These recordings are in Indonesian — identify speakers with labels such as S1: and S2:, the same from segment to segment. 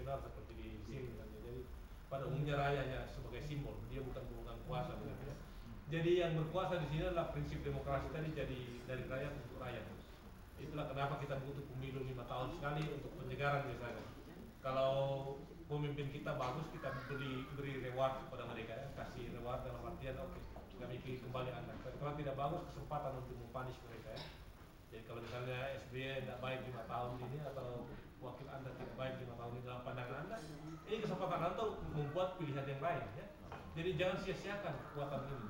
S1: nasional seperti di sini kan. Jadi pada umumnya rakyatnya sebagai simbol, dia bukan kuasa begitu ya. Jadi yang berkuasa di sini adalah prinsip demokrasi tadi, jadi dari rakyat untuk rakyat. Itulah kenapa kita butuh pemilu 5 tahun sekali untuk penyegaran misalnya. Kalau pemimpin kita bagus, kita beri reward kepada mereka ya, kasih reward dalam artian oke, kami pilih kembali Anda. Kalau tidak bagus, kesempatan untuk mempanis mereka ya. Jadi kalau misalnya SBY tidak baik 5 tahun ini atau wakil Anda tidak baik 5 tahun ini dalam pandangan Anda, ini kesempatan Anda untuk membuat pilihan yang lain ya. Jadi jangan sia-siakan kekuatan ini.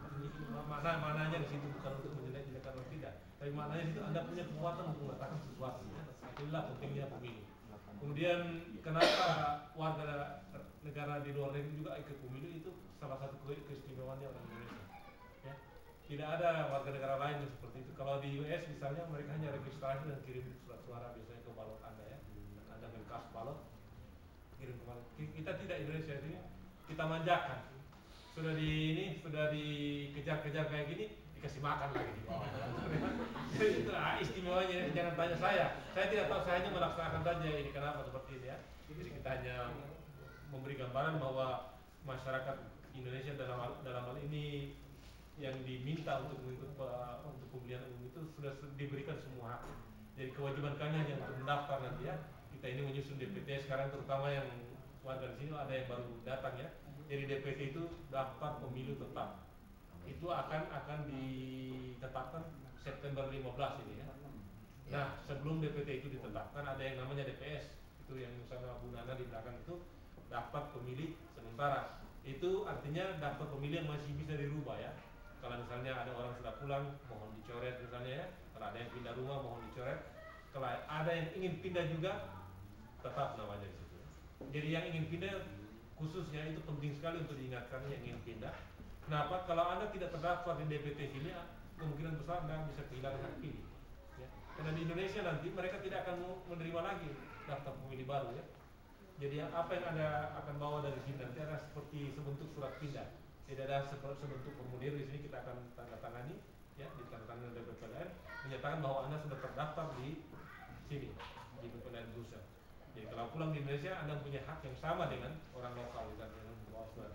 S1: Maknanya di situ bukan untuk menjelek-jelekan atau tidak, tapi maknanya di situ Anda punya kekuatan untuk mengatakan sesuatu ya. Inilah pentingnya pemilu. Kemudian kenapa warga negara di luar negeri juga ikut pemilu, itu salah satu keistimewaannya orang Indonesia ya. Tidak ada warga negara lain yang seperti itu. Kalau di US misalnya mereka hanya registrasi dan kirim surat suara biasanya ke balot Anda ya. Dan Anda berkas balot kirim ke balot. Kita tidak, Indonesia ini kita manjakan. Sudah dikejar-kejar kayak gini, dikasih makan lagi di bawah. Jadi itu istimewanya, jangan tanya saya. Saya tidak tahu, saya hanya melaksanakan saja ini kenapa seperti ini ya. Jadi kita hanya memberi gambaran bahwa masyarakat Indonesia dalam hal ini yang diminta untuk mengikut untuk pemilihan umum itu sudah diberikan semua hak. Jadi kewajiban kami hanya untuk mendaftar nanti ya. Kita ini menyusun DPT sekarang, terutama yang warga di sini ada yang baru datang ya. Jadi DPT itu daftar pemilu tetap. Itu akan ditetapkan September 15 ini ya. Nah, sebelum DPT itu ditetapkan ada yang namanya DPS. Itu yang misalnya Bu Nana di belakang itu daftar pemilih sementara. Itu artinya daftar pemilih yang masih bisa dirubah ya. Kalau misalnya ada orang sudah pulang, mohon dicoret misalnya ya. Kalau ada yang pindah rumah, mohon dicoret. Kalau ada yang ingin pindah juga, tetap namanya di situ. Jadi yang ingin pindah khususnya itu penting sekali untuk diingatkan yang ingin pindah. Kenapa? Kalau Anda tidak terdaftar di DPT sini, kemungkinan besar Anda bisa kehilangan hak pilih. Ya. Karena di Indonesia nanti mereka tidak akan menerima lagi daftar pemilih baru ya. Jadi apa yang Anda akan bawa dari sini nanti adalah seperti sebentuk surat pindah. Tidak ada sebentuk formulir di sini, kita akan tanda tangani ya, ditandatangani oleh BPLN menyatakan bahwa Anda sudah terdaftar di sini di BPLN Brussel. Jadi kalau pulang di Indonesia Anda punya hak yang sama dengan orang lokal dan dengan bawa surat.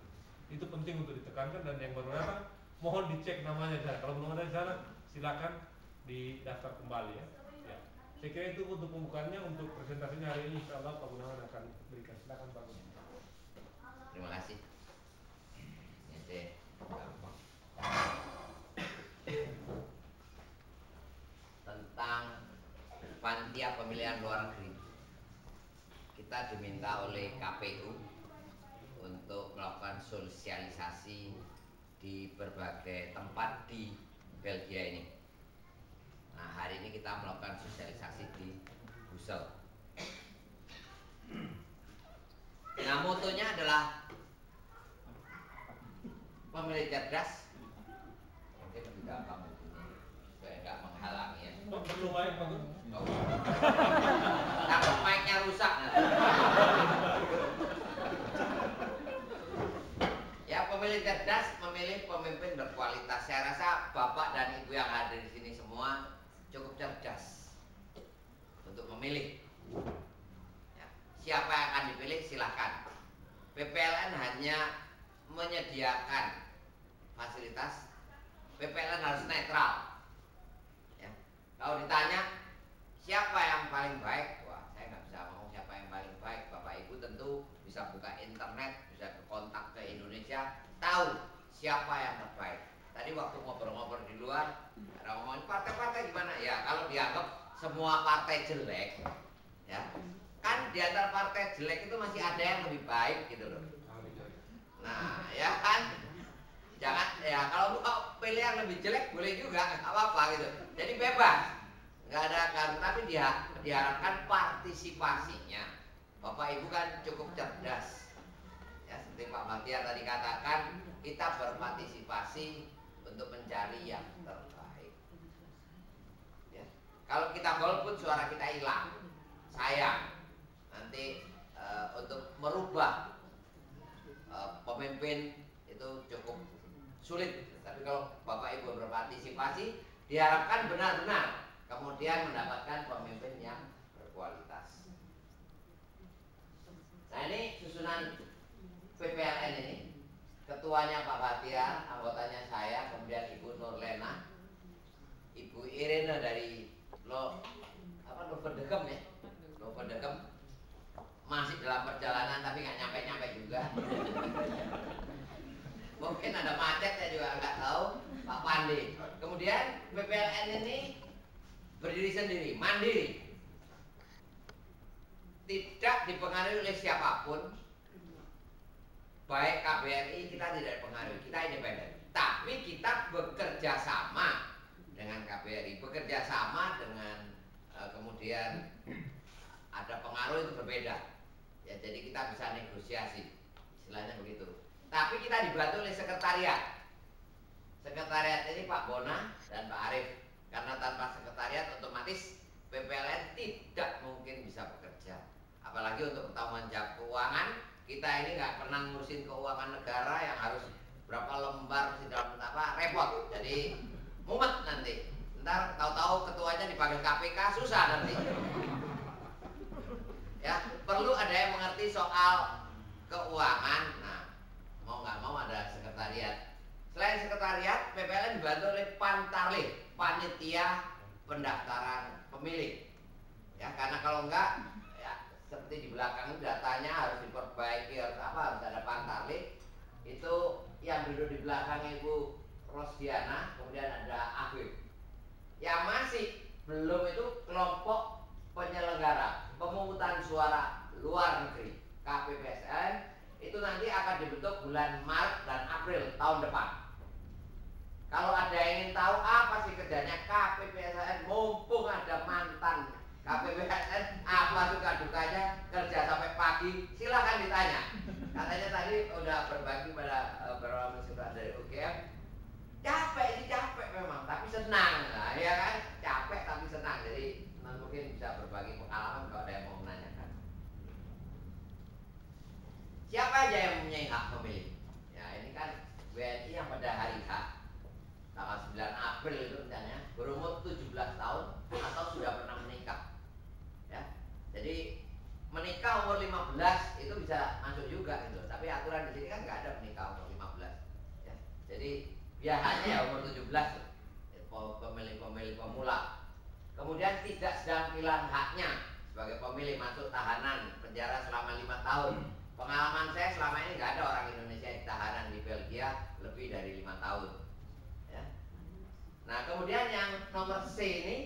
S1: Itu penting untuk ditekankan, dan yang baru datang mohon dicek namanya sana. Kalau belum ada di sana silakan didaftar kembali ya. Ya. Saya kira itu untuk pembukaannya. Untuk presentasinya hari ini insya Allah Pak Gunawan akan berikan. Silakan Pak Gunawan.
S2: Terima kasih. Ini gampang. Tentang panitia pemilihan luar negeri, kita diminta oleh KPU untuk melakukan sosialisasi di berbagai tempat di Belgia ini. Nah, hari ini kita melakukan sosialisasi di Brussel. Nah, motonya adalah pemilih cerdas. Mungkin lebih gampang begini, supaya nggak menghalangi ya.
S1: Perlu mic Pak Gun?
S2: Takut mic-nya rusak. Ya, pemilih cerdas memilih pemimpin berkualitas. Saya rasa Bapak dan Ibu yang hadir di sini semua cukup cerdas untuk memilih. Ya, siapa yang akan dipilih silahkan. BPLN hanya menyediakan fasilitas. BPLN harus netral. Ya. Kalau ditanya siapa yang paling baik, wah saya nggak bisa ngomong siapa yang paling baik. Bapak Ibu tentu bisa buka internet, bisa kontak ke Indonesia, tahu siapa yang terbaik. Tadi waktu ngobrol-ngobrol di luar, ada ngomongin partai-partai gimana ya. Kalau dianggap semua partai jelek, ya kan di antara partai jelek itu masih ada yang lebih baik gitu loh. Nah ya kan, jangan ya kalau mau pilih yang lebih jelek boleh juga, nggak apa-apa gitu. Jadi bebas, nggak ada kan. Tapi diharapkan partisipasinya. Bapak Ibu kan cukup cerdas. Ya seperti Pak Bahtiar tadi katakan, kita berpartisipasi untuk mencari yang terbaik. Ya. Kalau kita golput suara kita hilang, sayang. Nanti untuk merubah pemimpin itu cukup sulit. Tapi kalau Bapak Ibu berpartisipasi, diharapkan benar-benar kemudian mendapatkan pemimpin yang berkualitas. Nah ini susunan PPLN ini. Ketuanya Pak Bahtiar, anggotanya saya, kemudian Ibu Nurlena, Ibu Irene dari Lovendegem ya, Lovendegem, masih dalam perjalanan tapi nggak nyampe-nyampe juga. Mungkin ada macet, saya juga nggak tahu. Pak Pandi. Kemudian PPLN ini berdiri sendiri, mandiri, tidak dipengaruhi oleh siapapun. Baik KBRI kita tidak dipengaruhi, kita independen. Tapi kita bekerja sama dengan KBRI, bekerja sama dengan kemudian ada pengaruh itu berbeda. Ya, jadi kita bisa negosiasi, istilahnya begitu. Tapi kita dibantu oleh sekretariat. Sekretariat ini Pak Bona dan Pak Arif. Karena tanpa sekretariat otomatis PPLN tidak mungkin bisa bekerja. Apalagi untuk pertanggung jawab keuangan, kita ini nggak pernah ngurusin keuangan negara yang harus berapa lembar mesti dalam apa, repot. Jadi mumet nanti. Ntar tahu-tahu ketuanya dipanggil KPK, susah nanti. Ya, perlu ada yang mengerti soal keuangan. Nah, mau nggak mau ada sekretariat. Selain sekretariat, PPLN dibantu oleh Pantarlih, panitia pendaftaran pemilih. Ya, karena kalau enggak, ya seperti di belakang datanya harus diperbaiki, harus ada Pantarlih. Itu yang duduk di belakang Ibu Rosdiana, kemudian ada Afif. Yang masih belum itu kelompok penyelenggara pemungutan suara luar negeri KPPSN, itu nanti akan dibentuk bulan Maret dan April tahun depan. Kalau ada yang ingin tahu apa sih kerjanya KPPSN, mumpung ada mantan KPPSN, apa suka dukanya kerja sampai pagi, silahkan ditanya. Katanya tadi udah berbagi pada beberapa mahasiswa dari UGM. Capek sih, capek memang, tapi senang. Nah, ya kan, capek tapi senang. Jadi mungkin bisa berbagi pengalaman kalau ada yang mau menanyakan. Siapa aja yang mempunyai hak memilih? Ya, ini kan WNI yang pada hari H tanggal 9 April itu rencananya berumur 17 tahun atau sudah pernah menikah. Ya. Jadi menikah umur 15 itu bisa masuk juga gitu. Tapi aturan di sini kan nggak ada menikah umur 15. Ya. Jadi biasanya ya umur 17 pemilih-pemilih pemula. Kemudian tidak sedang hilang haknya sebagai pemilih, masuk tahanan penjara selama 5 tahun. Pengalaman saya selama ini nggak ada orang Indonesia yang tahanan di Belgia lebih dari 5 tahun. Ya. Nah kemudian yang nomor C ini,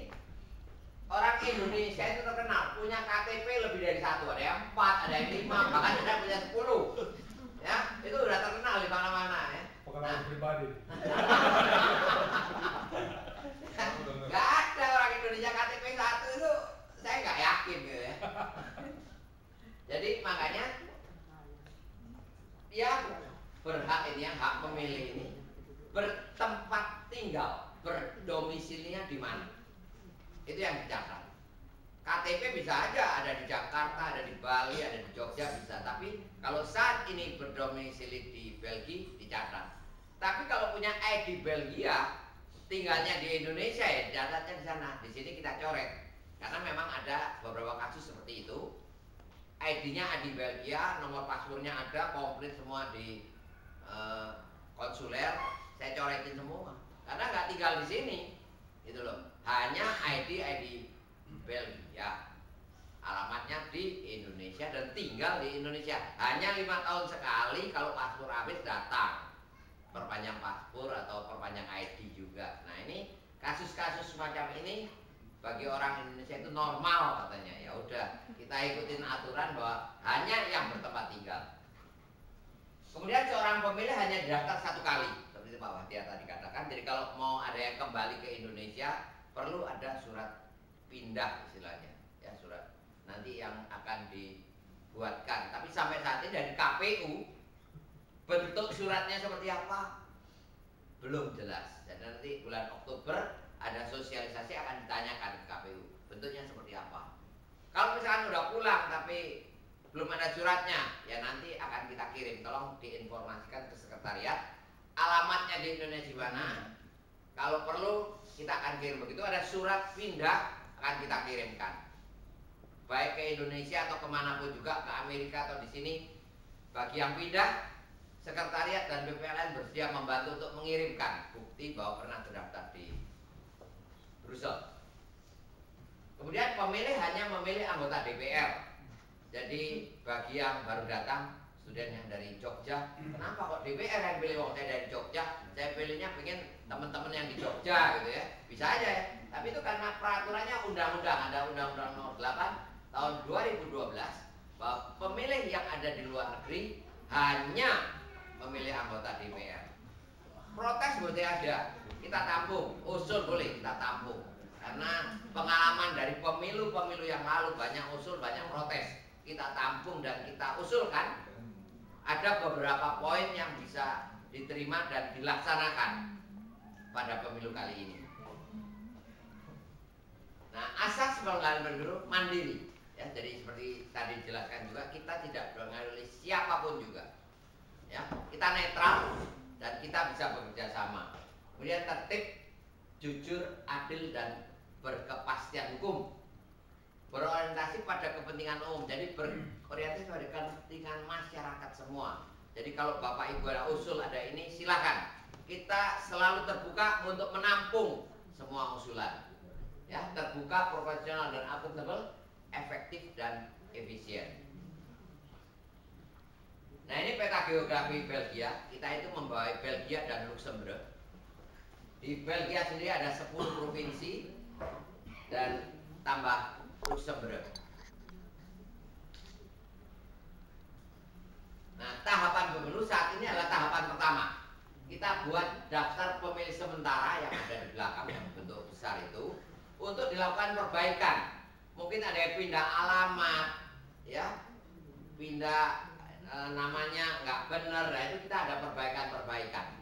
S2: orang Indonesia itu terkenal punya KTP lebih dari 1, ada yang 4, ada yang 5, bahkan ada yang punya 10. Ya, itu udah terkenal di mana-mana ya.
S1: Pengalaman pribadi.
S2: Gak ada orang Indonesia KTP 1 itu, saya nggak yakin gitu ya. Jadi makanya dia berhak ini, yang hak memilih ini, bertempat tinggal, berdomisilinya di mana, itu yang dicatat. KTP bisa aja ada di Jakarta, ada di Bali, ada di Jogja bisa. Tapi kalau saat ini berdomisili di Belgia dicatat. Tapi kalau punya ID Belgia, tinggalnya di Indonesia ya dicatatnya di sana. Di sini kita coret. Karena memang ada beberapa kasus seperti itu. ID-nya ada di Belgia, nomor paspornya ada, komplit semua di konsuler. Saya coretin semua. Karena nggak tinggal di sini, gitu loh. Hanya ID Belgia, alamatnya di Indonesia dan tinggal di Indonesia. Hanya 5 tahun sekali kalau paspor habis datang, perpanjang paspor atau perpanjang ID juga. Nah ini kasus-kasus semacam ini bagi orang Indonesia itu normal katanya. Ya udah, kita ikutin aturan bahwa hanya yang bertempat tinggal. Kemudian seorang pemilih hanya didaftar 1 kali, seperti Pak Bahtiar tadi katakan. Jadi kalau mau ada yang kembali ke Indonesia, perlu ada surat pindah istilahnya, ya surat nanti yang akan dibuatkan. Tapi sampai saat ini dari KPU bentuk suratnya seperti apa belum jelas. Dan nanti bulan Oktober ada sosialisasi akan ditanyakan ke KPU bentuknya seperti apa. Kalau misalkan udah pulang tapi belum ada suratnya, ya nanti akan kita kirim. Tolong diinformasikan ke sekretariat alamatnya di Indonesia mana. Kalau perlu kita akan kirim. Begitu ada surat pindah akan kita kirimkan. baik ke Indonesia atau kemanapun juga, ke Amerika atau di sini. Bagi yang pindah, sekretariat dan BPLN bersedia membantu untuk mengirimkan bukti bahwa pernah terdaftar di Brussels. Kemudian pemilih hanya memilih anggota DPR. Jadi bagi yang baru datang, student yang dari Jogja, kenapa kok DPR yang pilih? Wong saya dari Jogja, saya pilihnya pengen teman-teman yang di Jogja gitu ya. Bisa aja ya. Tapi itu karena peraturannya undang-undang, ada Undang-Undang Nomor 8 tahun 2012 bahwa pemilih yang ada di luar negeri hanya memilih anggota DPR. Protes boleh ada, kita tampung. Usul boleh kita tampung. Karena pengalaman dari pemilu-pemilu yang lalu banyak usul, banyak protes. Kita tampung dan kita usulkan. Ada beberapa poin yang bisa diterima dan dilaksanakan pada pemilu kali ini. Nah, asas penyelenggaraan pemilu mandiri. Ya, jadi seperti tadi dijelaskan juga, kita tidak dipengaruhi oleh siapapun juga. Ya, kita netral dan kita bisa bekerja sama. Kemudian tertib, jujur, adil dan berkepastian hukum. Berorientasi pada kepentingan umum. Jadi berorientasi pada kepentingan masyarakat semua. Jadi kalau Bapak Ibu ada usul, ada ini, silakan. Kita selalu terbuka untuk menampung semua usulan. Ya, terbuka, profesional dan akuntabel, efektif dan efisien. Nah, ini peta geografi Belgia. Kita itu membawa Belgia dan Luxembourg. Di Belgia sendiri ada 10 provinsi dan tambah Luxembourg. Nah, tahapan pemilu saat ini adalah tahapan pertama. Kita buat daftar pemilih sementara yang ada di belakang yang bentuk besar itu untuk dilakukan perbaikan. Mungkin ada yang pindah alamat, ya, pindah namanya nggak benar, nah itu kita ada perbaikan-perbaikan.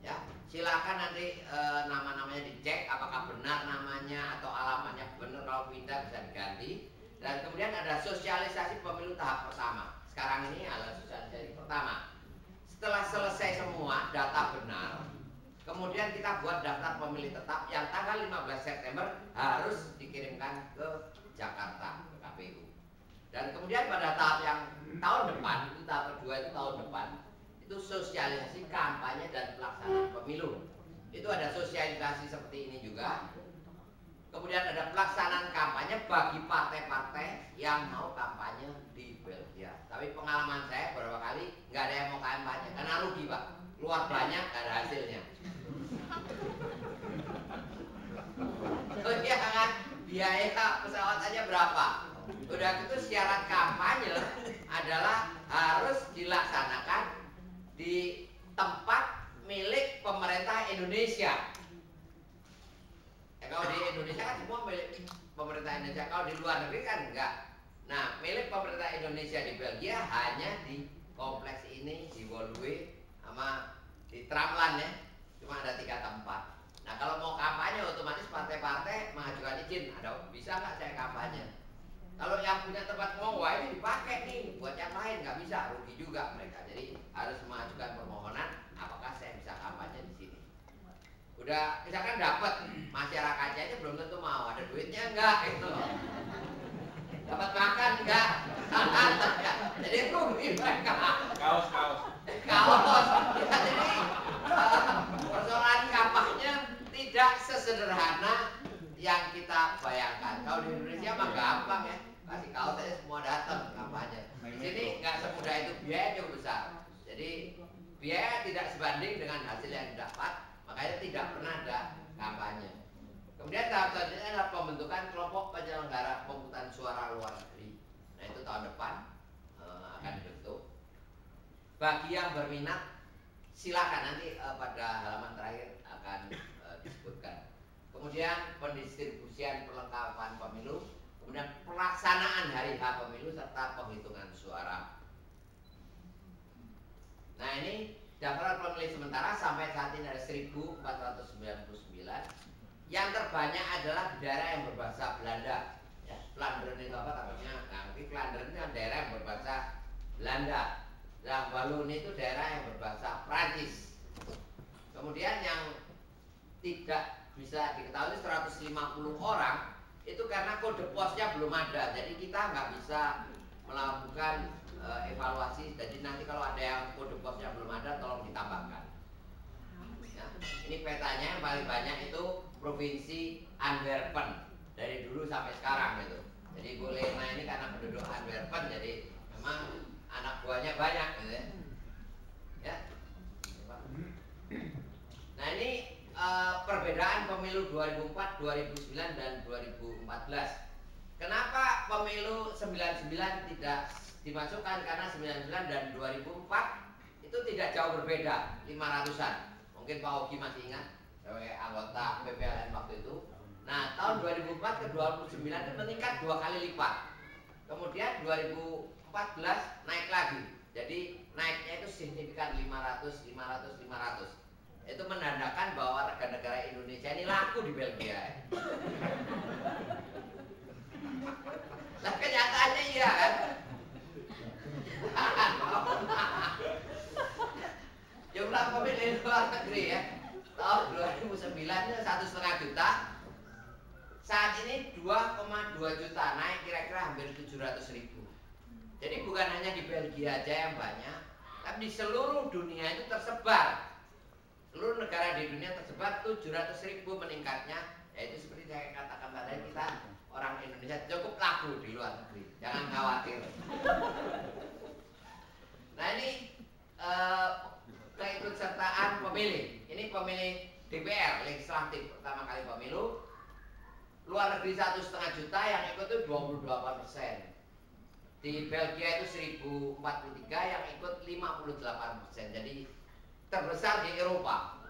S2: Ya, silakan nanti nama-namanya dicek apakah benar namanya atau alamatnya benar, kalau pindah bisa diganti. Dan kemudian ada sosialisasi pemilu tahap pertama. Sekarang ini adalah sosialisasi pertama. Setelah selesai semua data benar, kemudian kita buat daftar pemilih tetap yang tanggal 15 September harus dikirimkan ke Jakarta, ke KPU. Dan kemudian pada tahap yang tahun depan, itu tahap kedua itu tahun depan, itu sosialisasi kampanye dan pelaksanaan pemilu. Itu ada sosialisasi seperti ini juga. Kemudian ada pelaksanaan kampanye bagi partai-partai yang mau kampanye di Belgia. Tapi pengalaman saya beberapa kali nggak ada yang mau kampanye karena rugi, Pak. Keluar banyak nggak ada hasilnya. Oh iya kan, biaya pesawat aja berapa? Udah gitu syarat kampanye adalah harus dilaksanakan di tempat milik pemerintah Indonesia. Ya, kalau di Indonesia kan semua milik pemerintah Indonesia. Kalau di luar negeri kan enggak. Nah, milik pemerintah Indonesia di Belgia hanya di kompleks ini, di Woluwe sama di Tramland ya. Cuma ada 3 tempat. Nah, kalau mau kampanye otomatis partai-partai mengajukan izin. Ada bisa nggak saya kampanye? Kalau yang punya tempat ngomong, wah ini dipakai nih buat yang lain, nggak bisa, rugi juga mereka. Jadi harus mengajukan permohonan, apakah saya bisa kampanye di sini. Udah, misalkan dapat, masyarakatnya aja belum tentu mau, ada duitnya enggak itu. Dapat makan enggak? Jadi rugi mereka.
S1: Kaos.
S2: Ya, jadi persoalan kampanye tidak sesederhana yang kita bayangkan. Kalau di Indonesia mah gampang ya, kasih kaos aja semua datang kampanye. Di sini nggak semudah itu, biaya juga besar. Jadi biaya tidak sebanding dengan hasil yang didapat, makanya tidak pernah ada kampanye. Kemudian tahap selanjutnya adalah pembentukan kelompok penyelenggara pemungutan suara luar negeri. Nah itu tahun depan akan dibentuk. Bagi yang berminat, silakan nanti pada halaman terakhir akan disebutkan. Kemudian pendistribusian perlengkapan pemilu, kemudian pelaksanaan hari H pemilu serta penghitungan suara. Nah ini daftar pemilih sementara sampai saat ini ada 1499. Yang terbanyak adalah di daerah yang berbahasa Belanda. Ya, Vlaanderen itu apa katanya? Nanti Vlaanderen itu daerah yang berbahasa Belanda. Dan Walloon itu daerah yang berbahasa Prancis. Kemudian yang tidak bisa diketahui 150 orang itu karena kode posnya belum ada, jadi kita nggak bisa melakukan evaluasi. Jadi nanti kalau ada yang kode posnya belum ada, tolong ditambahkan. Ya, ini petanya yang paling banyak itu provinsi Antwerpen dari dulu sampai sekarang gitu. Jadi Bu Lena ini karena penduduk Antwerpen, jadi memang anak buahnya banyak gitu ya. Ya. Nah ini perbedaan pemilu 2004, 2009 dan 2014. Kenapa pemilu 99 tidak dimasukkan? Karena 99 dan 2004 itu tidak jauh berbeda, 500-an. Mungkin Pak Ogi masih ingat sebagai anggota PPLN waktu itu. Nah tahun 2004 ke 2009 itu meningkat 2 kali lipat. Kemudian 2014 naik lagi. Jadi naiknya itu signifikan 500, 500, 500. Itu menandakan bahwa warga negara Indonesia ini laku di Belgia. Nah kenyataannya iya kan? Jumlah pemilih luar negeri ya tahun 2009 itu 1,5 juta. Saat ini 2,2 juta, naik kira-kira hampir 700.000. Jadi bukan hanya di Belgia aja yang banyak, tapi di seluruh dunia itu tersebar. Seluruh negara di dunia tersebar 700.000 meningkatnya. Yaitu seperti saya katakan tadi, kita orang Indonesia cukup laku di luar negeri, jangan khawatir. Nah ini keikutsertaan pemilih. Ini pemilih DPR legislatif pertama kali pemilu. Luar negeri 1,5 juta, yang ikut itu 22%. Di Belgia itu 1043, yang ikut 58%. Jadi terbesar di Eropa.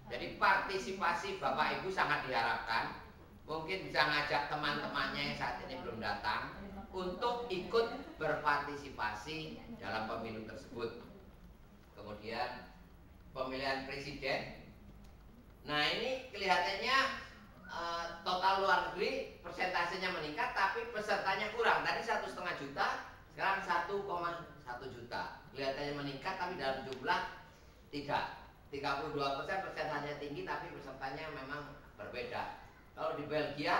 S2: Jadi partisipasi Bapak Ibu sangat diharapkan. Mungkin bisa ngajak teman-temannya yang saat ini belum datang untuk ikut berpartisipasi dalam pemilu tersebut. Kemudian pemilihan presiden. Nah ini kelihatannya total luar negeri persentasenya meningkat, tapi pesertanya kurang. Tadi 1,5 juta, sekarang 1,1 juta. Kelihatannya meningkat, tapi dalam jumlah tidak. 32% persentasenya tinggi, tapi pesertanya memang berbeda. Kalau di Belgia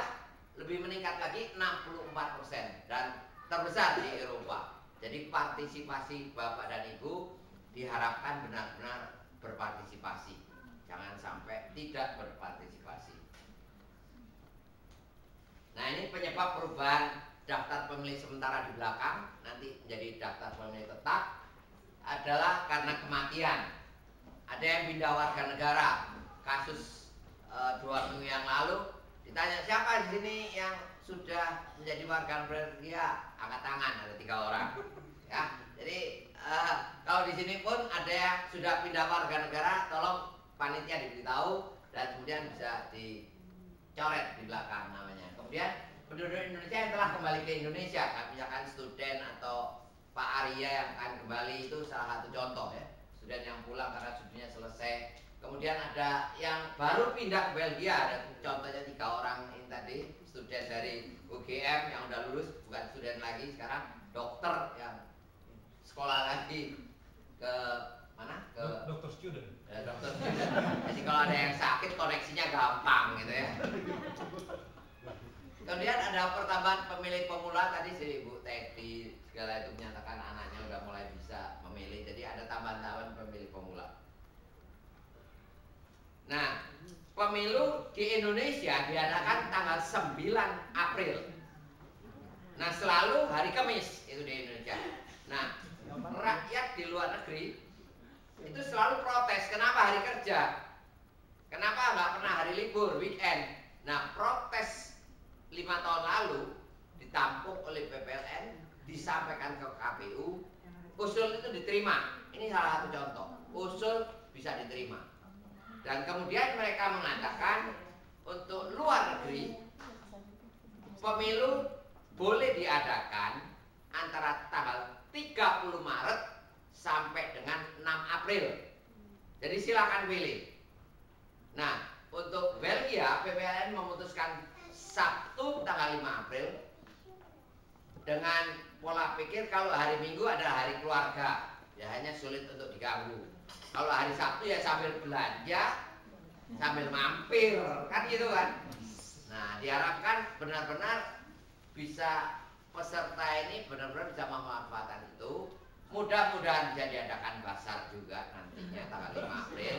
S2: lebih meningkat lagi 64% dan terbesar di Eropa. Jadi partisipasi Bapak dan Ibu diharapkan benar-benar berpartisipasi. Jangan sampai tidak berpartisipasi. Nah ini penyebab perubahan daftar pemilih sementara di belakang nanti menjadi daftar pemilih tetap adalah karena kematian. Ada yang pindah warga negara. Kasus 2 minggu yang lalu ditanya siapa di sini yang sudah menjadi warga Belgia, angkat tangan, ada 3 orang. Ya, jadi kalau di sini pun ada yang sudah pindah warga negara, tolong panitia diberitahu dan kemudian bisa dicoret di belakang namanya. Kemudian penduduk Indonesia yang telah kembali ke Indonesia, misalkan studen atau Pak Arya yang akan kembali, itu salah satu contoh ya. Studen yang pulang karena studinya selesai. Kemudian ada yang baru pindah ke Belgia, ada contohnya 3 orang ini tadi, studen dari UGM yang udah lulus, bukan studen lagi, sekarang dokter yang sekolah lagi ke mana? Ke
S1: dokter student.
S2: Ya, dokter student. Jadi kalau ada yang sakit koneksinya gampang gitu ya. Kemudian ada pertambahan pemilih pemula, tadi si Ibu Teddy segala itu menyatakan anaknya udah mulai bisa memilih, jadi ada tambahan-tambahan pemilih pemula. Nah, pemilu di Indonesia diadakan tanggal 9 April. Nah, selalu hari Kamis itu di Indonesia. Nah, rakyat di luar negeri itu selalu protes, kenapa hari kerja? Kenapa nggak pernah hari libur, weekend? Nah, protes 5 tahun lalu ditampung oleh PPLN, disampaikan ke KPU, usul itu diterima. Ini salah satu contoh, usul bisa diterima. Dan kemudian mereka mengatakan untuk luar negeri pemilu boleh diadakan antara tanggal 30 Maret sampai dengan 6 April. Jadi silakan pilih. Nah, untuk Belgia, PPLN memutuskan Sabtu tanggal 5 April dengan pola pikir kalau hari Minggu adalah hari keluarga, ya hanya sulit untuk diganggu. Kalau hari Sabtu ya sambil belanja, sambil mampir, kan gitu kan. Nah, diharapkan benar-benar bisa peserta ini benar-benar bisa memanfaatkan itu. Mudah-mudahan bisa diadakan basar juga nantinya tanggal 5 April.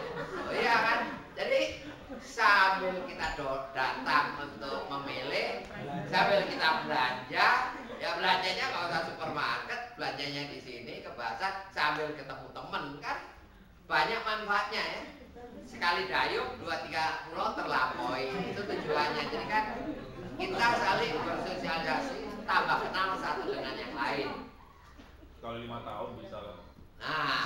S2: Oh iya kan? Jadi sambil kita datang untuk memilih, sambil kita belanja, ya belanjanya kalau usah supermarket, belanjanya di sini ke basar sambil ketemu temen kan banyak manfaatnya ya. Sekali dayung 2-3 pulau terlampaui, itu tujuannya. Jadi kan kita saling bersosialisasi, tambah kenal satu dengan yang lain.
S3: Kalau 5 tahun bisa lah.
S2: Nah,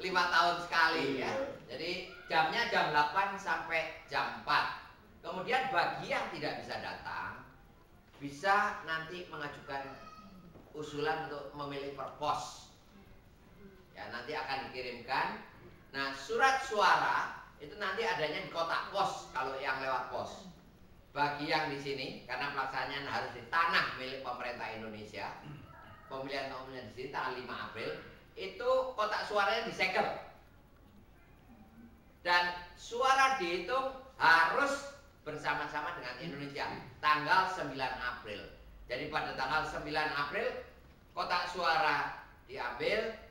S2: 5 tahun sekali ya. Jadi jamnya jam 8 sampai jam 4. Kemudian bagi yang tidak bisa datang, bisa nanti mengajukan usulan untuk memilih per pos. Ya, nanti akan dikirimkan. Nah, surat suara itu nanti adanya di kotak pos kalau yang lewat pos. Bagi yang di sini, karena pelaksanaan harus di tanah milik pemerintah Indonesia, pemilihan umumnya di sini tanggal 5 April, itu kotak suaranya disegel. Dan suara dihitung harus bersama-sama dengan Indonesia, tanggal 9 April. Jadi pada tanggal 9 April, kotak suara diambil,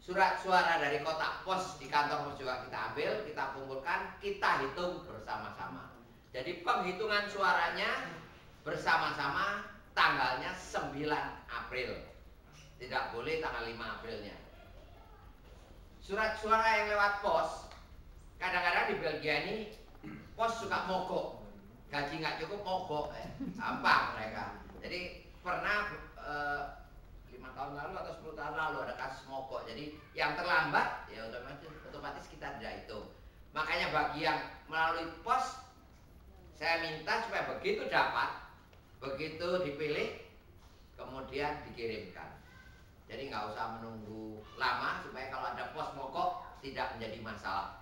S2: surat suara dari kotak pos di kantor pos juga kita ambil, kita kumpulkan, kita hitung bersama-sama. Jadi penghitungan suaranya bersama-sama tanggalnya 9 April. Tidak boleh tanggal 5 Aprilnya. Surat suara yang lewat pos, kadang-kadang di Belgia ini pos suka mogok. Gaji nggak cukup mogok, gampang mereka. Jadi pernah 5 tahun lalu atau 10 tahun lalu ada kasus mogok. Jadi yang terlambat ya otomatis kita tidak hitung. Makanya bagi yang melalui pos, saya minta supaya begitu dapat, begitu dipilih, kemudian dikirimkan. Jadi nggak usah menunggu lama supaya kalau ada pos mogok tidak menjadi masalah.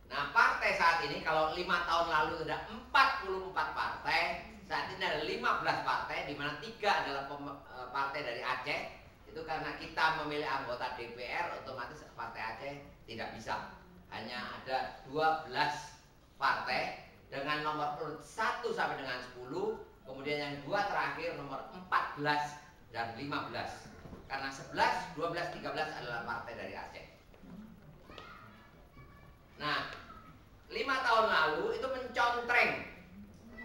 S2: Nah, partai saat ini kalau 5 tahun lalu ada 44 partai, saat ini ada 15 partai, di mana 3 adalah partai dari Aceh. Itu karena kita memilih anggota DPR, otomatis partai Aceh tidak bisa. Hanya ada 12 partai dengan nomor urut 1 sampai dengan 10, kemudian yang 2 terakhir nomor 14 dan 15. Karena 11, 12, 13 adalah partai dari Aceh. Nah, 5 tahun lalu itu mencontreng.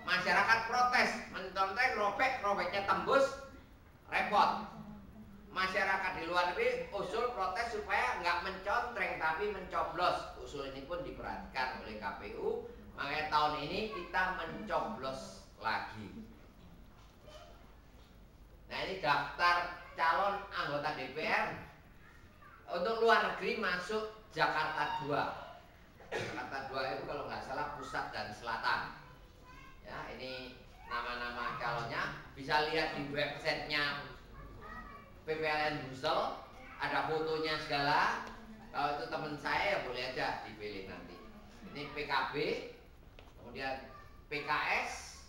S2: Masyarakat protes, mencontreng, robeknya tembus, repot. Masyarakat di luar negeri usul protes supaya nggak mencontreng tapi mencoblos. Usul ini pun diperhatikan oleh KPU. Makanya tahun ini kita mencoblos lagi. Nah, ini daftar calon anggota DPR untuk luar negeri masuk Jakarta 2. Jakarta 2 itu kalau nggak salah pusat dan selatan. Ya, ini nama-nama calonnya. Bisa lihat di websitenya PPLN Brussel, ada fotonya segala. Kalau itu teman saya ya boleh aja dipilih nanti. Ini PKB, kemudian PKS,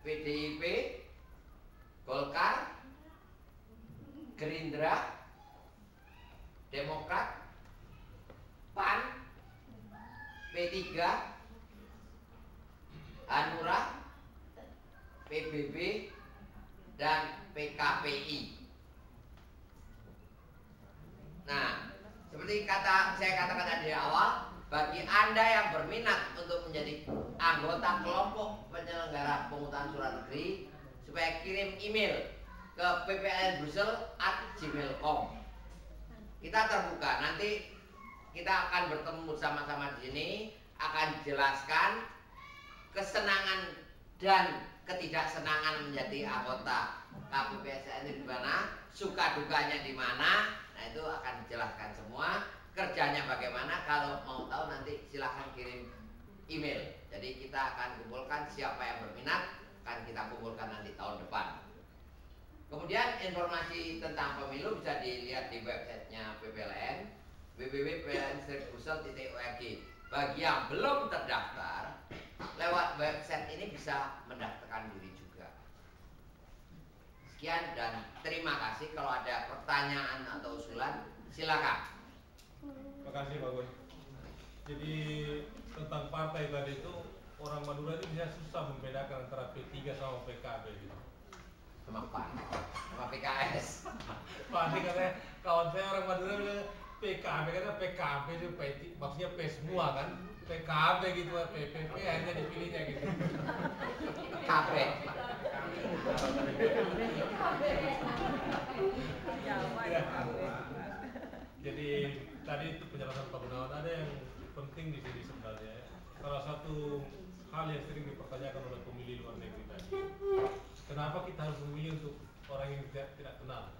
S2: PDIP, Golkar, Gerindra, Demokrat, PAN, P3, Hanura, PBB, dan PKPI. Nah, seperti saya katakan tadi di awal, bagi Anda yang berminat untuk menjadi anggota kelompok penyelenggara pemungutan suara negeri, supaya kirim email ke pplnbrussel@gmail.com. Kita terbuka, nanti kita akan bertemu bersama-sama di sini, akan dijelaskan kesenangan dan ketidaksenangan menjadi anggota KPPSN di mana, suka dukanya di mana. Nah, itu akan dijelaskan semua. Kerjanya bagaimana, kalau mau tahu nanti silahkan kirim email. Jadi kita akan kumpulkan siapa yang berminat, akan kita kumpulkan nanti tahun depan. Kemudian informasi tentang pemilu bisa dilihat di websitenya PPLN, www.pln-brussel.org. Bagi yang belum terdaftar, lewat website ini bisa mendaftarkan diri juga. Sekian dan terima kasih. Kalau ada pertanyaan atau usulan, silakan.
S1: Terima kasih Pak Gun. Jadi tentang partai tadi itu orang Madura ini bisa susah membedakan antara P3 sama PKB gitu.
S2: Sama PAN, sama PKS.
S1: Pak Andi katanya kawan saya orang Madura bilang PKB karena PKB itu maksudnya P semua kan. PKB gitu, PPP akhirnya dipilihnya gitu.
S2: KB.
S1: Ya. Jadi tadi itu penjelasan Pak Gunawan ada yang penting di sini sebenarnya. Salah satu hal yang sering dipertanyakan oleh pemilih luar negeri tadi. Kenapa kita harus memilih untuk orang yang tidak kenal?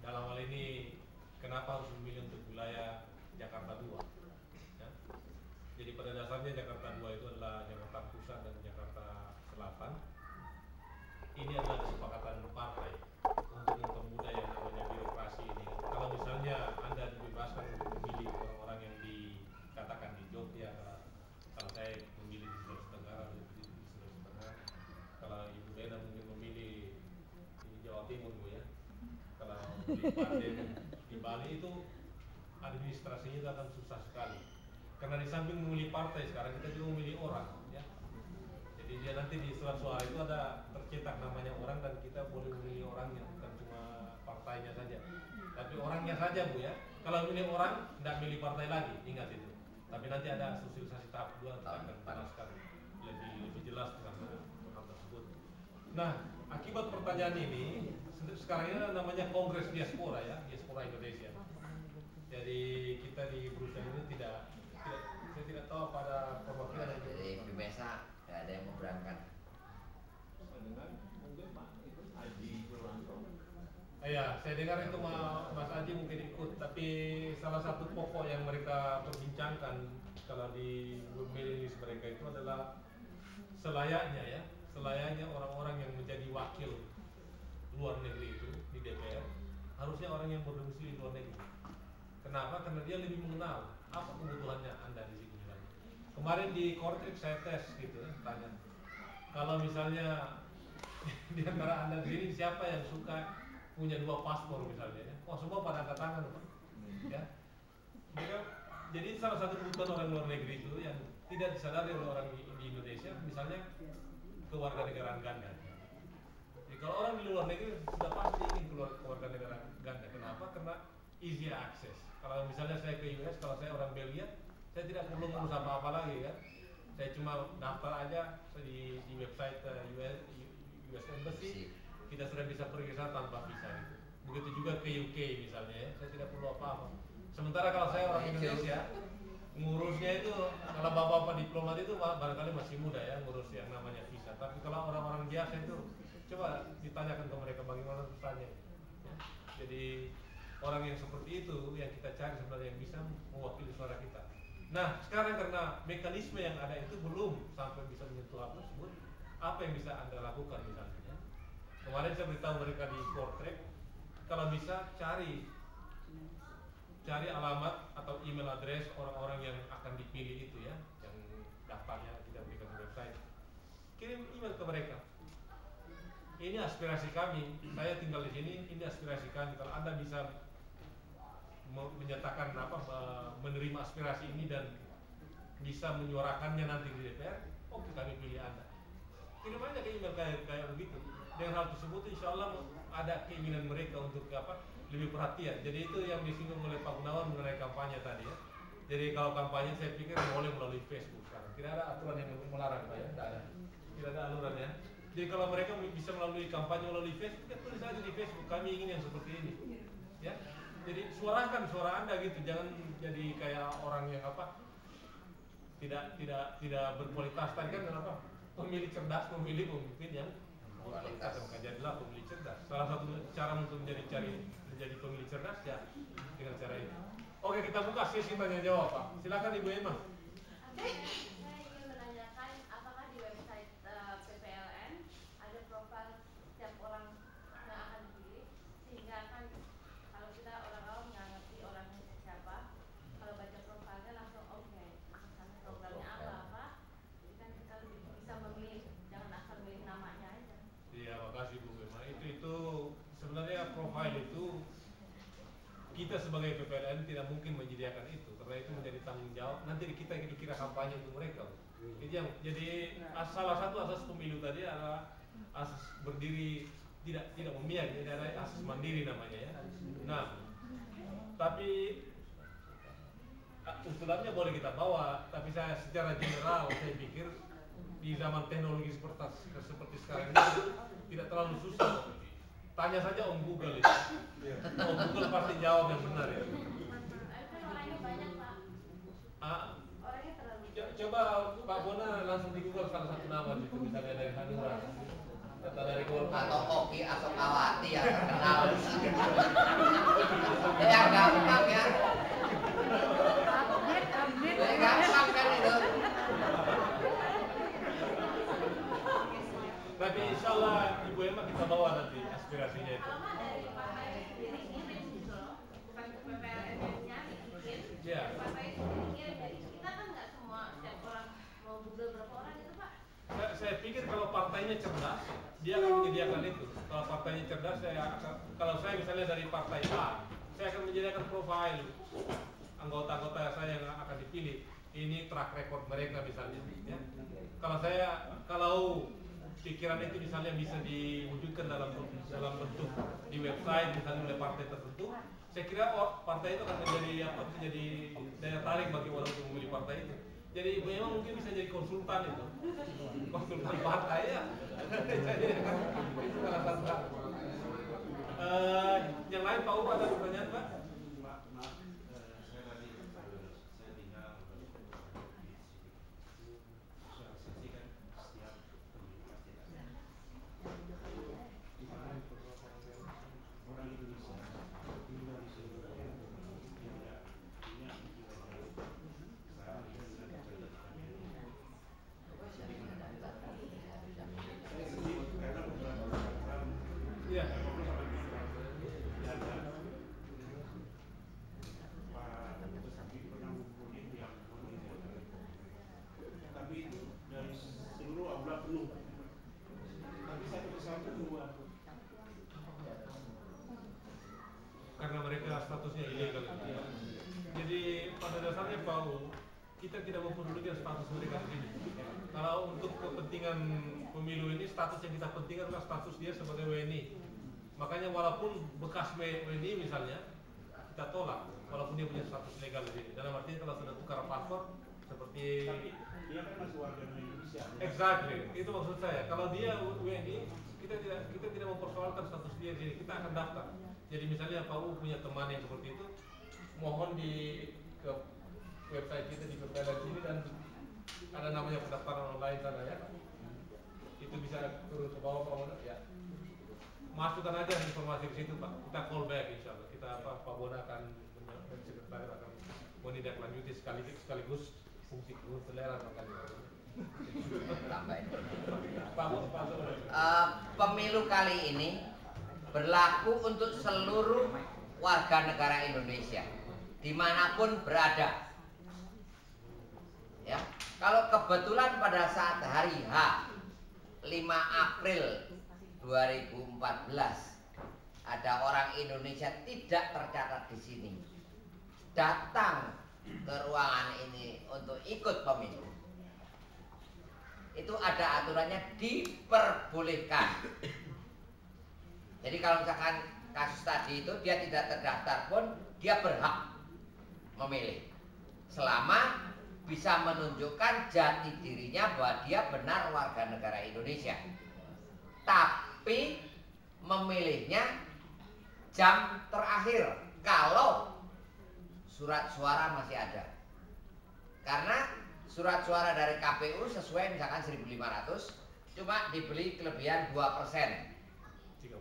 S1: Dalam hal ini, kenapa harus memilih untuk wilayah Jakarta 2? Ya. Jadi pada dasarnya Jakarta 2 itu adalah Jakarta Pusat dan Jakarta Selatan. Ini adalah kesepakatan partai untuk mempermudah yang namanya birokrasi ini. Kalau misalnya Anda dibebaskan untuk memilih orang-orang yang dikatakan di Jogja, kalau saya memilih di Sulawesi Tenggara, di Sulawesi Tengah, kalau Ibu Lena mungkin memilih di Jawa Timur, Bu ya. Kalau di Padang, di Bali itu administrasinya itu akan susah sekali. Karena di samping memilih partai sekarang kita juga memilih orang, ya. Jadi dia nanti di surat suara itu ada tercetak namanya orang dan kita boleh memilih orangnya, bukan cuma partainya saja. Tapi orangnya saja, Bu ya. Kalau milih orang, tidak milih partai lagi, ingat itu. Tapi nanti ada sosialisasi tahap 2 kita akan jelaskan lebih jelas tentang hal tersebut. Nah, akibat pertanyaan ini sekarang ini namanya Kongres Diaspora ya, Diaspora Indonesia. Jadi kita di Brussels ini saya tidak tahu pada perwakilan
S2: Jadi Bimesa nggak ada yang mau berangkat.
S1: Iya, saya dengar itu Mas Aji mungkin ikut, tapi salah satu pokok yang mereka perbincangkan kalau di mailing mereka itu adalah selayaknya orang-orang yang menjadi wakil luar negeri itu di DPR harusnya orang yang berdomisili di luar negeri. Kenapa? Karena dia lebih mengenal apa kebutuhannya Anda di sini. Kemarin di Kortrijk saya tes gitu, tanya kalau misalnya di antara Anda di sini siapa yang suka punya 2 paspor misalnya ya? Oh semua pada angkat tangan Pak. Ya. Jadi salah satu kebutuhan orang luar negeri itu yang tidak disadari oleh orang di Indonesia misalnya kewarganegaraan ganda. Jadi kalau orang di luar negeri sudah pasti ingin keluar kewarganegaraan ganda. Kenapa? Karena easy access. Kalau misalnya saya ke US, kalau saya orang Belgia, saya tidak perlu ngurus apa-apa lagi kan. Saya cuma daftar aja di website US Embassy, kita sudah bisa pergi ke sana tanpa visa gitu. Begitu juga ke UK misalnya ya, saya tidak perlu apa-apa. Sementara kalau saya orang Indonesia, ngurusnya itu kalau bapak-bapak diplomat itu barangkali masih muda ya ngurus yang namanya visa. Tapi kalau orang-orang biasa itu coba ditanyakan ke mereka bagaimana susahnya. Ya. Jadi orang yang seperti itu yang kita cari sebenarnya yang bisa mewakili suara kita. Nah sekarang karena mekanisme yang ada itu belum sampai bisa menyentuh hal tersebut, apa yang bisa Anda lakukan misalnya? Kemarin saya beritahu mereka di Kortrijk, kalau bisa cari alamat atau email address orang-orang yang akan dipilih itu ya, yang daftarnya kita berikan di website. Kirim email ke mereka. Ini aspirasi kami, saya tinggal di sini, ini aspirasi kami. Kalau Anda bisa menyatakan menerima aspirasi ini dan bisa menyuarakannya nanti di DPR, oke kami pilih Anda. Kirim aja ke email kayak begitu. Dengan hal tersebut insya Allah ada keinginan mereka untuk lebih perhatian. Jadi itu yang disinggung oleh Pak Gunawan mengenai kampanye tadi ya. Jadi kalau kampanye saya pikir boleh melalui Facebook sekarang. Tidak ada aturan yang melarang Pak ya, tidak ada aturan ya. Jadi kalau mereka bisa melalui kampanye melalui Facebook, ya tulis saja di Facebook kami ingin yang seperti ini. Ya. Jadi suarakan suara Anda gitu, jangan jadi kayak orang yang tidak berkualitas tadi kan pemilih cerdas memilih pemimpin yang berkualitas. Jadilah pemilih cerdas. Salah satu cara untuk menjadi pemilih cerdas ya dengan cara ini. Oke, kita buka sesi tanya jawab Pak. Silakan Ibu Emma.
S4: Saya ingin menanyakan apakah di website PPLN ada profil setiap orang yang akan dipilih, sehingga kan kalau kita orang awam nggak ngerti orangnya siapa, kalau baca profilnya langsung oke, misalnya programnya apa, jadi kan kita lebih bisa memilih, jangan asal milih namanya aja.
S1: Iya, makasih Bu Emma. Itu sebenarnya profil itu kita sebagai PPLN tidak mungkin menyediakan itu karena itu menjadi tanggung jawab nanti kita dikira kampanye untuk mereka. Jadi salah satu asas pemilu tadi adalah asas berdiri tidak memihak, jadi ada asas mandiri namanya ya. Nah, tapi usulannya boleh kita bawa, tapi saya secara general saya pikir di zaman teknologi seperti sekarang ini tidak terlalu susah. Tanya saja Om Google itu. Om Google pasti jawab yang benar ya.
S4: Orangnya banyak Pak. Orangnya terlalu.
S1: Coba Pak Bona langsung di Google salah satu nama itu misalnya dari Hanura, kata dari Golkar.
S2: Atau Oki atau Kawati yang terkenal. Ya gampang ya. Ya gampang kan itu.
S1: Tapi insya Allah Ibu Emma kita bawa nanti aspirasinya itu.
S4: Kalau nggak dari partai sendiri ngirim gitu loh, bukan ke PPLN yang nyari bikin.
S1: Iya.
S4: Partai sendiri ngirim, jadi kita kan nggak semua setiap orang mau Google berapa orang itu Pak.
S1: Saya pikir kalau partainya cerdas, dia akan menyediakan itu. Kalau partainya cerdas, kalau saya misalnya dari partai A, saya akan menyediakan profil anggota-anggota saya yang akan dipilih. Ini track record mereka misalnya. Ya. Kalau pikiran itu misalnya bisa diwujudkan dalam bentuk di website misalnya oleh partai tertentu, saya kira partai itu akan menjadi daya tarik bagi orang untuk memilih partai itu. Jadi memang mungkin bisa jadi konsultan itu, konsultan partai ya. Itu salah satu hal. Yang lain Pak Upa ada pertanyaan Pak? Iya.
S5: Tapi itu dari seluruh aula penuh. Tapi satu persatu dua.
S1: Karena mereka statusnya ilegal. Jadi pada dasarnya Pak, kita tidak mempedulikan status mereka di sini. Kalau untuk kepentingan pemilu ini status yang kita pentingkan adalah status dia sebagai WNI. Makanya walaupun bekas WNI misalnya kita tolak, walaupun dia punya status legal di sini. Dalam artinya kalau sudah tukar paspor seperti.
S5: Tapi dia kan masih warga Indonesia.
S1: Exactly, itu maksud saya. Kalau dia WNI, kita tidak mempersoalkan status dia di sini. Kita akan daftar. Jadi misalnya Pak U punya teman yang seperti itu, mohon ke website kita di PPLN sini dan ada namanya pendaftaran online sana ya. Itu bisa turun ke bawah Pak Bona ya. Masukkan aja informasi di situ Pak. Kita call back insya Allah. Kita Pak Bona akan dan sekretariat akan menindaklanjuti sekaligus fungsi konselera akan
S2: Tambahin.
S1: Pak
S2: Pemilu kali ini berlaku untuk seluruh warga negara Indonesia dimanapun berada. Ya, kalau kebetulan pada saat hari H 5 April 2014 ada orang Indonesia tidak tercatat di sini datang ke ruangan ini untuk ikut pemilu, itu ada aturannya diperbolehkan. Jadi kalau misalkan kasus tadi itu dia tidak terdaftar pun dia berhak memilih selama bisa menunjukkan jati dirinya bahwa dia benar warga negara Indonesia. Tapi memilihnya jam terakhir kalau surat suara masih ada. Karena surat suara dari KPU sesuai misalkan 1.500 cuma dibeli kelebihan 2%. Itu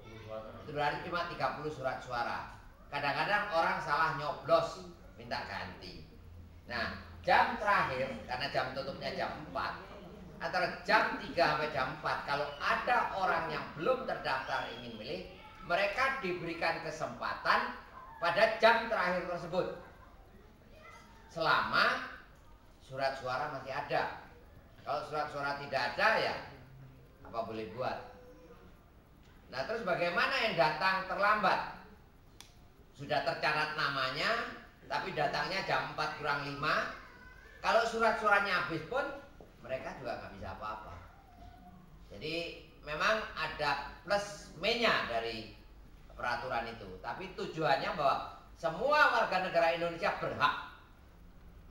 S2: berarti cuma 30 surat suara. Kadang-kadang orang salah nyoblos minta ganti. Nah, jam terakhir karena jam tutupnya jam 4, antara jam 3 sampai jam 4 kalau ada orang yang belum terdaftar ingin milih, mereka diberikan kesempatan pada jam terakhir tersebut selama surat suara masih ada. Kalau surat suara tidak ada ya apa boleh buat. Nah terus bagaimana yang datang terlambat? sudah tercatat namanya, tapi datangnya jam 4 kurang 5. Kalau surat-suratnya habis pun mereka juga nggak bisa apa-apa. Jadi memang ada plus minusnya dari peraturan itu. Tapi tujuannya bahwa semua warga negara Indonesia berhak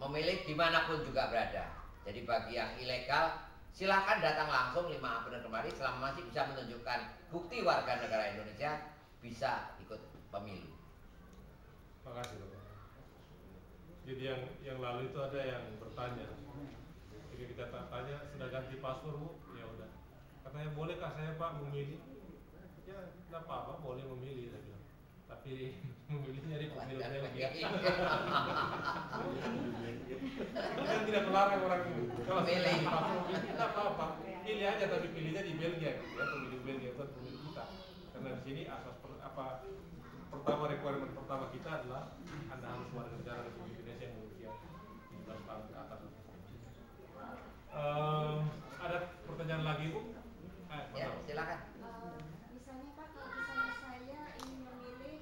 S2: memilih dimanapun juga berada. Jadi bagi yang ilegal silakan datang langsung 5 April kemarin selama masih bisa menunjukkan bukti warga negara Indonesia bisa ikut pemilu.
S1: Terima kasih Bapak. Jadi yang lalu itu ada yang bertanya. Jadi kita tanya sudah ganti paspor Bu? Ya udah. Katanya bolehkah saya Pak memilih? Ya nggak apa-apa, boleh memilih saya bilang. Tapi memilihnya di pemilu Belgia. Kan tidak melarang orang kalau
S2: Memilih.
S1: tidak apa-apa, pilih aja tapi pilihnya di Belgia, ya pemilu Belgia bukan pemilu kita. Karena di sini asas pertama requirement pertama kita adalah Anda harus warga negara Republik Indonesia yang berusia 17 tahun ke atas. Ada pertanyaan lagi Bu?
S2: Ya, silakan.
S6: Misalnya Pak, kalau misalnya saya ingin memilih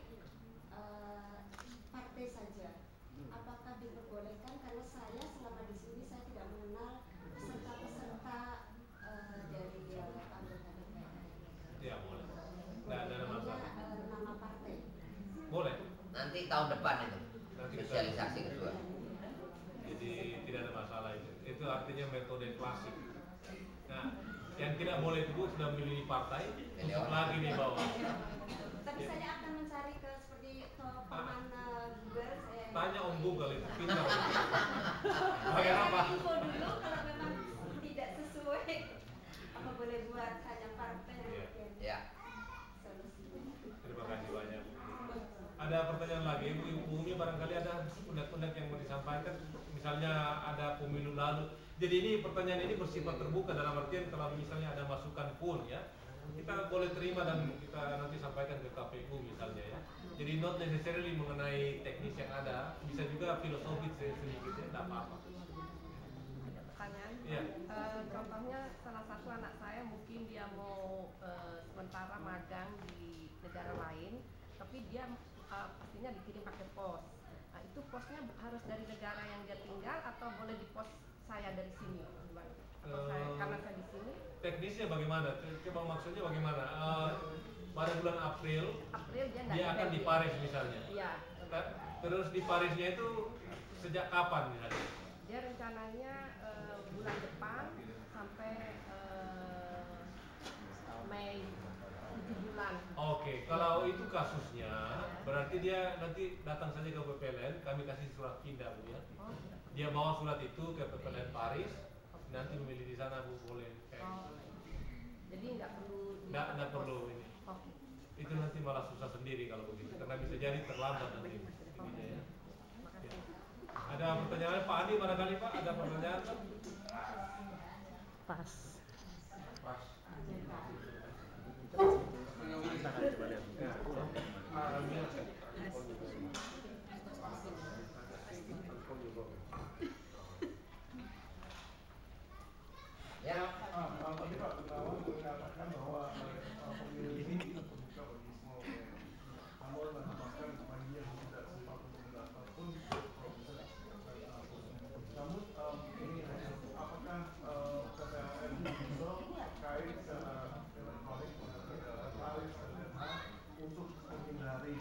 S6: partai saja, apakah diperbolehkan? Karena saya selama di sini saya tidak mengenal peserta-peserta dari anggota DPR.
S1: Ya boleh. Nggak ada masalah.
S6: Nama partai.
S1: Boleh.
S2: Nanti tahun depan itu
S1: Nanti kita-
S2: sosialisasi kedua.
S1: Jadi tidak ada masalah itu. Itu artinya metode klasik. Nah, yang tidak boleh itu Bu, sudah memilih partai, untuk lagi di bawah.
S6: Tapi saya akan mencari ke seperti ke paman Google. Saya
S1: Tanya Om Google itu pintar.
S6: saya
S1: Bagian apa?
S6: cari info dulu kalau memang tidak sesuai apa boleh buat hanya partai yang
S1: Iya.
S6: mungkin
S2: Ya.
S6: solusinya.
S1: Terima kasih banyak. Ada pertanyaan lagi, Bu Umi barangkali ada pundak-pundak yang mau disampaikan. Misalnya ada pemilu lalu. Jadi ini pertanyaan ini bersifat terbuka dalam artian kalau misalnya ada masukan pun ya, kita boleh terima dan kita nanti sampaikan ke KPU misalnya ya. Jadi not necessarily mengenai teknis yang ada, bisa juga filosofis sedikit ya, tidak apa-apa.
S7: Ada pertanyaan?
S1: Iya.
S7: Contohnya salah satu anak saya mungkin dia mau sementara magang di negara lain, tapi dia pastinya dikirim pakai pos. Nah, itu posnya harus dari negara yang dia tinggal atau boleh di pos saya dari sini? Gimana? Atau karena saya di sini?
S1: Teknisnya bagaimana? Coba maksudnya bagaimana? Pada bulan April dia akan di Paris misalnya.
S7: Iya.
S1: Terus di Parisnya itu sejak kapan misalnya?
S7: Dia rencananya bulan depan sampai Mei 7 bulan.
S1: Oke, kalau itu kasusnya berarti dia nanti datang saja ke PPLN, kami kasih surat pindah Bu ya.
S7: Oh,
S1: Dia bawa surat itu ke PPLN Paris, nanti memilih di sana Bu boleh.
S7: jadi nggak perlu.
S1: Nggak perlu ini.
S7: Oke.
S1: Itu nanti malah susah sendiri kalau begitu, karena bisa jadi terlambat nanti ininya ya. Ya. Ada pertanyaan Pak Andi barangkali Pak? Ada pertanyaan Pak?
S7: Pas.
S1: Pas.
S2: Ya.
S5: Tadi Pak Gunawan mengatakan bahwa pemilu ini terbuka bagi semua orang. Namun bahkan bagi yang tidak sempat untuk mendaftar pun kalau bisa namun ini apakah PPLN bisa terkait secara elektronik dengan Paris dan Den Haag untuk menghindari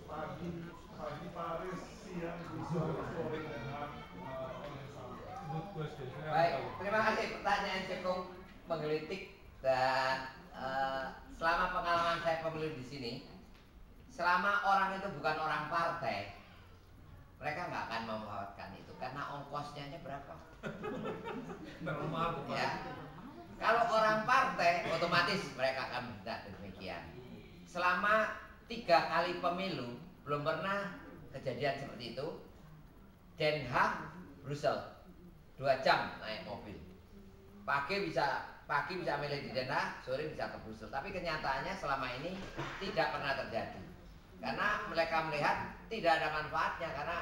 S5: pagi Paris, siang sore Den Haag oleh sama.
S1: Good question.
S2: Baik, terima kasih pertanyaan cukup menggelitik dan selama pengalaman saya pemilu di sini, selama orang itu bukan orang partai, mereka nggak akan memanfaatkan itu karena ongkosnya aja berapa.
S1: Terlalu mahal Pak.
S2: Ya, kalau orang partai otomatis mereka akan tidak demikian. Selama 3 kali pemilu belum pernah kejadian seperti itu. Den Haag, Brussel 2 jam naik mobil. Pagi bisa milih di Den Haag, sore bisa ke Brussel. Tapi kenyataannya selama ini tidak pernah terjadi. Karena mereka melihat tidak ada manfaatnya karena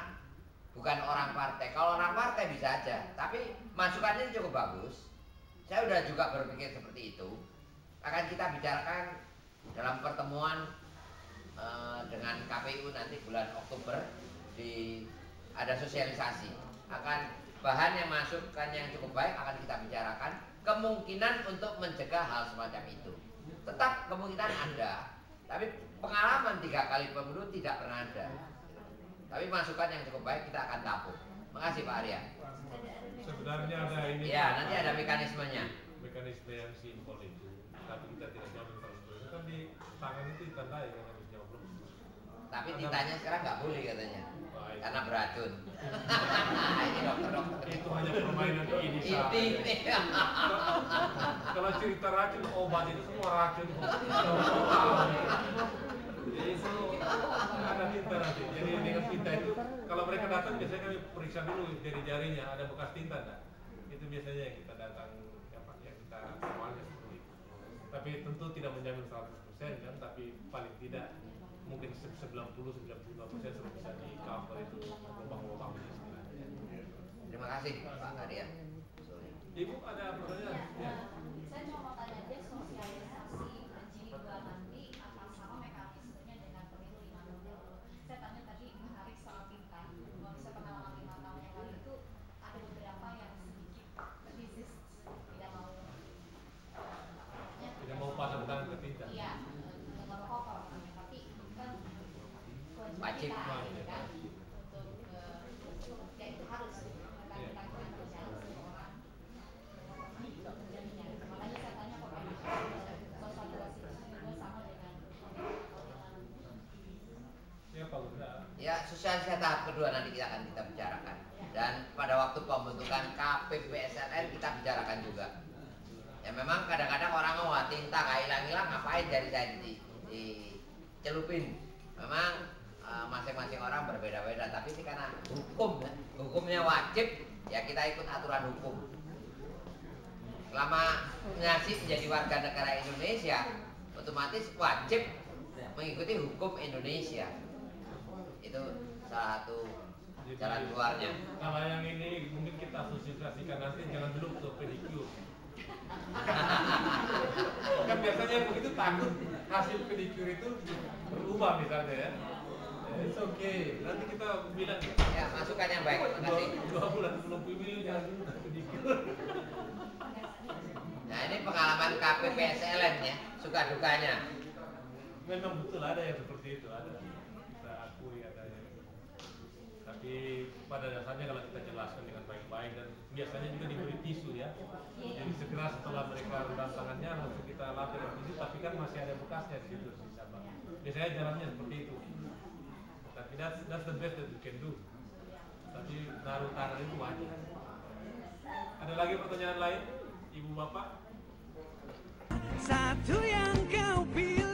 S2: bukan orang partai. Kalau orang partai bisa aja, tapi masukannya cukup bagus. Saya sudah juga berpikir seperti itu. Akan kita bicarakan dalam pertemuan dengan KPU nanti bulan Oktober ada sosialisasi akan bahan yang masukkan yang cukup baik akan kita bicarakan, kemungkinan untuk mencegah hal semacam itu tetap kemungkinan ada, tapi pengalaman 3 kali pemilu tidak pernah ada, tapi masukan yang cukup baik kita akan tabung. Makasih Pak Arya.
S1: Sebenarnya ada ini
S2: Ya, nanti ada mekanismenya.
S1: Mekanisme yang simpel itu, tapi kita tidak jamin 100%. Itu kan di tangan itu ditandai kan harus jawab.
S2: Tapi tintanya sekarang nggak boleh katanya,
S1: Baik.
S2: karena beracun. Ini dokter-dokter.
S1: Itu hanya permainan ini saja. Kalau cerita racun, obat itu semua racun. Itu ada tinta nanti. Jadi dengan tinta itu, kalau mereka datang biasanya kami periksa dulu jari-jarinya ada bekas tinta enggak. Itu biasanya yang kita datang, yang kita awalnya seperti itu. Tapi tentu tidak menjamin 100% kan, tapi paling tidak mungkin 90-95% sudah bisa di cover itu lubang-lubang istilahnya.
S2: Terima kasih Pak Arya.
S1: Ibu ada pertanyaan? Ya.
S4: Saya cuma mau tanya aja, sosialisasi jilid 2 nanti akan sama mekanismenya dengan pemilu 5 tahun. Saya tanya tadi Pak Haris soal tinta. Kalau saya pengalaman 5 tahun yang lalu itu ada beberapa yang sedikit resist, tidak mau
S1: Tidak mau pasang tangan ke tinta.
S4: Iya, nggak mau kotor orangnya, tapi kan kewajiban
S2: Wajib.
S4: kita gitu kan untuk ya itu harus kita kurang berjalan semua orang. Makanya saya tanya kok sosialisasi juga sama dengan
S1: Ya Pak Bunda.
S2: Ya, sosialisasi tahap kedua nanti akan kita bicarakan. Dan pada waktu pembentukan KPPSLN kita bicarakan juga. Ya memang kadang-kadang orang mau tinta nggak hilang-hilang, ngapain jari saya dicelupin. Memang masing-masing orang berbeda-beda, tapi ini karena hukumnya wajib, ya kita ikut aturan hukum. Selama masih menjadi warga negara Indonesia, otomatis wajib mengikuti hukum Indonesia. Itu salah satu jalan keluarnya.
S1: Kalau yang ini mungkin kita asosiasikan nanti jangan dulu ke pedicure. Kan biasanya begitu takut hasil pedicure itu berubah misalnya ya. It's okay. Nanti kita bilang
S2: Ya, masukan yang baik. Terima kasih.
S1: 2 bulan sebelum pemilu jangan dulu ke pedicure.
S2: Nah, ini pengalaman KPPSLN ya, suka dukanya.
S1: Memang betul ada yang seperti itu, ada. Kita akui adanya. Tapi pada dasarnya kalau kita jelaskan dengan baik-baik dan biasanya juga diberi tisu ya. Jadi segera setelah mereka rendam tangannya langsung kita lap dengan tisu, tapi kan masih ada bekasnya di situ sisa Pak. Biasanya jalannya seperti itu. Tapi that's the best that you can do. Tapi naruh tangan itu wajib. Ada lagi pertanyaan lain, Ibu Bapak?
S8: Satu yang kau pilih.